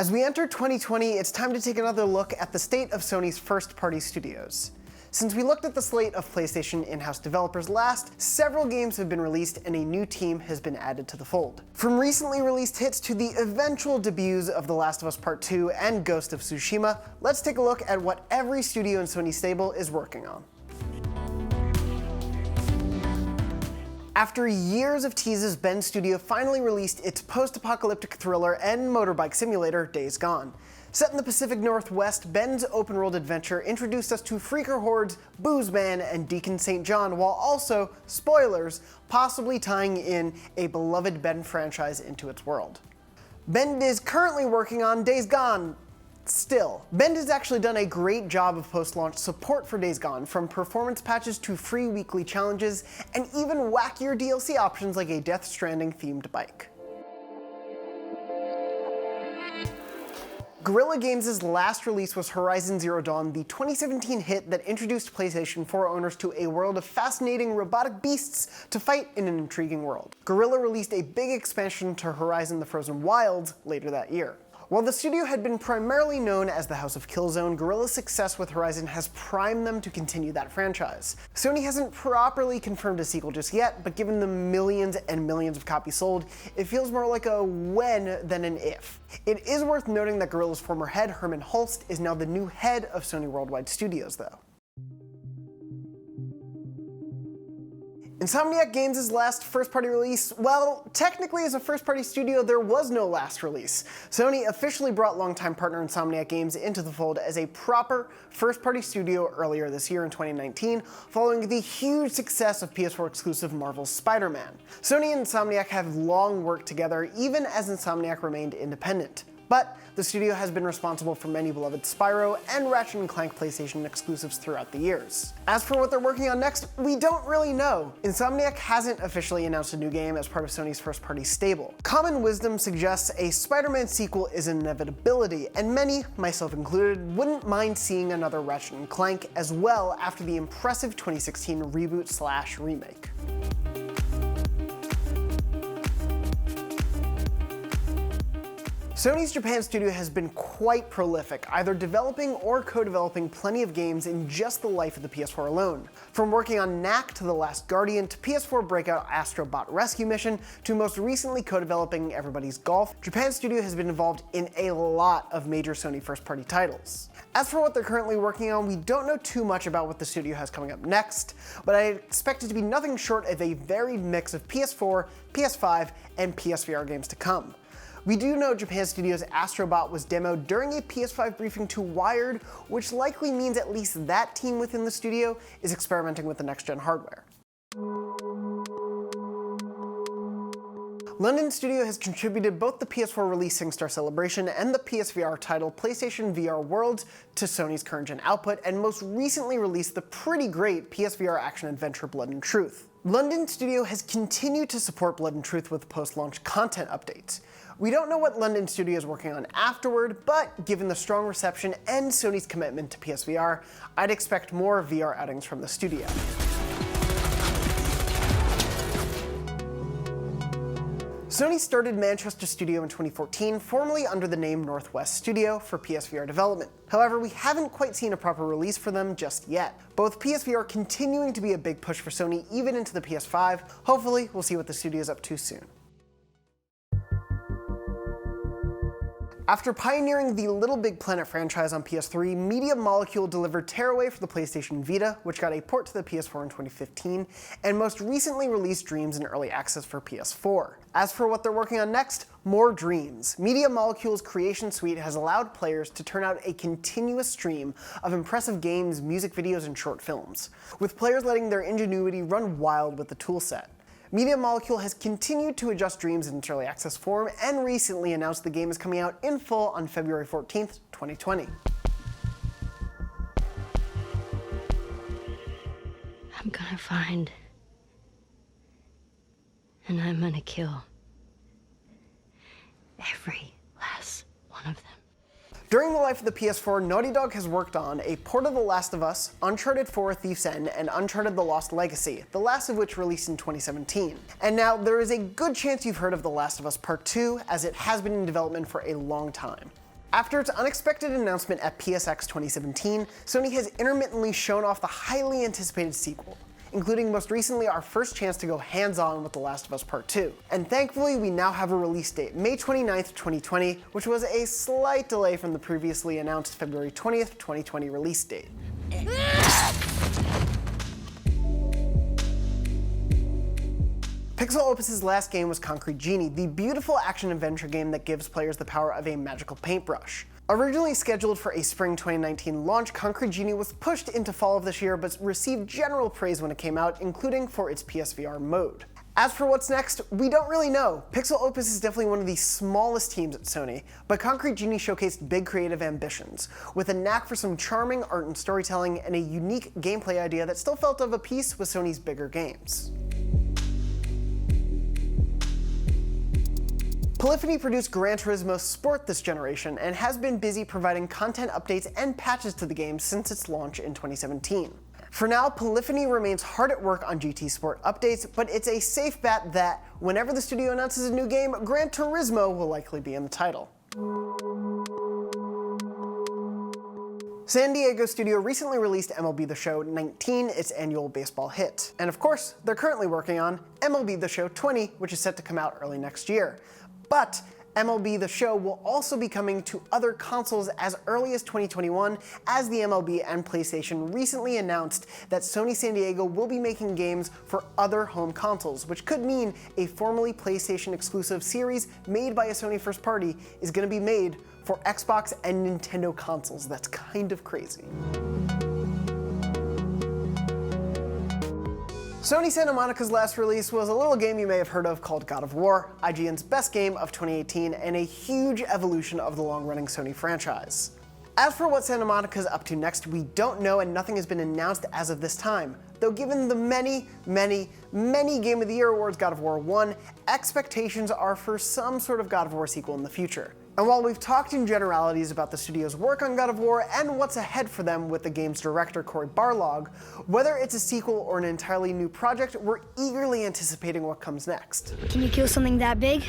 As we enter 2020, it's time to take another look at the state of Sony's first-party studios. Since we looked at the slate of PlayStation in-house developers last, several games have been released and a new team has been added to the fold. From recently released hits to the eventual debuts of The Last of Us Part 2 and Ghost of Tsushima, let's take a look at what every studio in Sony's stable is working on. After years of teases, Bend Studio finally released its post-apocalyptic thriller and motorbike simulator, Days Gone. Set in the Pacific Northwest, Bend's open-world adventure introduced us to Freaker Hordes, Booze Man, and Deacon St. John, while also, spoilers, possibly tying in a beloved Bend franchise into its world. Bend is currently working on Days Gone. Still, Bend has actually done a great job of post-launch support for Days Gone, from performance patches to free weekly challenges, and even wackier DLC options like a Death Stranding-themed bike. Guerrilla Games' last release was Horizon Zero Dawn, the 2017 hit that introduced PlayStation 4 owners to a world of fascinating robotic beasts to fight in an intriguing world. Guerrilla released a big expansion to Horizon the Frozen Wilds later that year. While the studio had been primarily known as the House of Killzone, Guerrilla's success with Horizon has primed them to continue that franchise. Sony hasn't properly confirmed a sequel just yet, but given the millions and millions of copies sold, it feels more like a when than an if. It is worth noting that Guerrilla's former head, Herman Hulst, is now the new head of Sony Worldwide Studios, though. Insomniac Games' last first-party release, well, technically as a first-party studio, there was no last release. Sony officially brought longtime partner Insomniac Games into the fold as a proper first-party studio earlier this year in 2019, following the huge success of PS4 exclusive Marvel's Spider-Man. Sony and Insomniac have long worked together, even as Insomniac remained independent. But the studio has been responsible for many beloved Spyro and Ratchet and Clank PlayStation exclusives throughout the years. As for what they're working on next, we don't really know. Insomniac hasn't officially announced a new game as part of Sony's first-party stable. Common wisdom suggests a Spider-Man sequel is an inevitability, and many, myself included, wouldn't mind seeing another Ratchet and Clank as well after the impressive 2016 reboot/remake. Sony's Japan studio has been quite prolific, either developing or co-developing plenty of games in just the life of the PS4 alone. From working on Knack to The Last Guardian to PS4 breakout Astro Bot Rescue Mission to most recently co-developing Everybody's Golf, Japan studio has been involved in a lot of major Sony first-party titles. As for what they're currently working on, we don't know too much about what the studio has coming up next, but I expect it to be nothing short of a varied mix of PS4, PS5, and PSVR games to come. We do know Japan Studios' Astrobot was demoed during a PS5 briefing to Wired, which likely means at least that team within the studio is experimenting with the next-gen hardware. London Studio has contributed both the PS4 release SingStar Celebration and the PSVR title PlayStation VR Worlds to Sony's current-gen output, and most recently released the pretty great PSVR action-adventure Blood and Truth. London Studio has continued to support Blood and Truth with post-launch content updates. We don't know what London Studio is working on afterward, but given the strong reception and Sony's commitment to PSVR, I'd expect more VR outings from the studio. Sony started Manchester Studio in 2014, formerly under the name Northwest Studio, for PSVR development. However, we haven't quite seen a proper release for them just yet. Both PSVR continuing to be a big push for Sony even into the PS5. Hopefully, we'll see what the studio's up to soon. After pioneering the Little Big Planet franchise on PS3, Media Molecule delivered Tearaway for the PlayStation Vita, which got a port to the PS4 in 2015, and most recently released Dreams in early access for PS4. As for what they're working on next, more Dreams. Media Molecule's Creation Suite has allowed players to turn out a continuous stream of impressive games, music videos, and short films, with players letting their ingenuity run wild with the toolset. Media Molecule has continued to adjust Dreams in its early access form and recently announced the game is coming out in full on February 14th, 2020. I'm gonna find, and I'm gonna kill every last one of them. During the life of the PS4, Naughty Dog has worked on a port of The Last of Us, Uncharted 4: Thief's End, and Uncharted The Lost Legacy, the last of which released in 2017. And now, there is a good chance you've heard of The Last of Us Part 2, as it has been in development for a long time. After its unexpected announcement at PSX 2017, Sony has intermittently shown off the highly anticipated sequel, including most recently our first chance to go hands-on with The Last of Us Part 2. And thankfully, we now have a release date, May 29th, 2020, which was a slight delay from the previously announced February 20th, 2020 release date. Pixel Opus' last game was Concrete Genie, the beautiful action-adventure game that gives players the power of a magical paintbrush. Originally scheduled for a spring 2019 launch, Concrete Genie was pushed into fall of this year but received general praise when it came out, including for its PSVR mode. As for what's next, we don't really know. Pixel Opus is definitely one of the smallest teams at Sony, but Concrete Genie showcased big creative ambitions, with a knack for some charming art and storytelling and a unique gameplay idea that still felt of a piece with Sony's bigger games. Polyphony produced Gran Turismo Sport this generation and has been busy providing content updates and patches to the game since its launch in 2017. For now, Polyphony remains hard at work on GT Sport updates, but it's a safe bet that whenever the studio announces a new game, Gran Turismo will likely be in the title. San Diego studio recently released MLB The Show 19, its annual baseball hit. And of course, they're currently working on MLB The Show 20, which is set to come out early next year. But MLB The Show will also be coming to other consoles as early as 2021, as the MLB and PlayStation recently announced that Sony San Diego will be making games for other home consoles, which could mean a formerly PlayStation exclusive series made by a Sony first party is going to be made for Xbox and Nintendo consoles. That's kind of crazy. Sony Santa Monica's last release was a little game you may have heard of called God of War, IGN's best game of 2018 and a huge evolution of the long-running Sony franchise. As for what Santa Monica's up to next, we don't know and nothing has been announced as of this time, though given the many Game of the Year awards God of War won, expectations are for some sort of God of War sequel in the future. And while we've talked in generalities about the studio's work on God of War and what's ahead for them with the game's director Cory Barlog, whether it's a sequel or an entirely new project, we're eagerly anticipating what comes next. Can you kill something that big?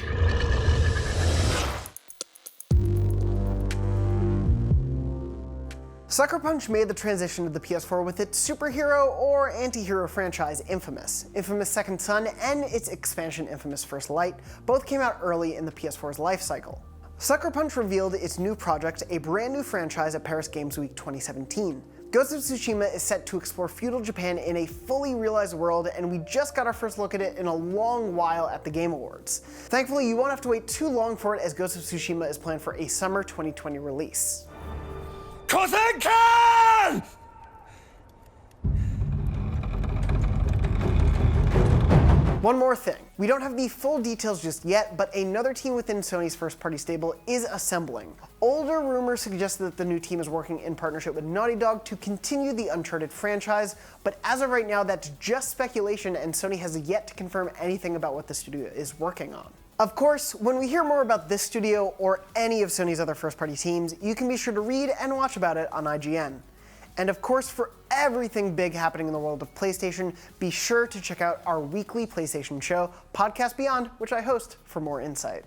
Sucker Punch made the transition to the PS4 with its superhero or anti-hero franchise Infamous. Infamous Second Son and its expansion Infamous First Light both came out early in the PS4's life cycle. Sucker Punch revealed its new project, a brand new franchise at Paris Games Week 2017. Ghost of Tsushima is set to explore feudal Japan in a fully realized world, and we just got our first look at it in a long while at the Game Awards. Thankfully, you won't have to wait too long for it, as Ghost of Tsushima is planned for a summer 2020 release. Kosenkan! One more thing. We don't have the full details just yet, but another team within Sony's first-party stable is assembling. Older rumors suggest that the new team is working in partnership with Naughty Dog to continue the Uncharted franchise, but as of right now, that's just speculation, and Sony has yet to confirm anything about what the studio is working on. Of course, when we hear more about this studio or any of Sony's other first-party teams, you can be sure to read and watch about it on IGN. And of course, for everything big happening in the world of PlayStation, be sure to check out our weekly PlayStation show, Podcast Beyond, which I host for more insight.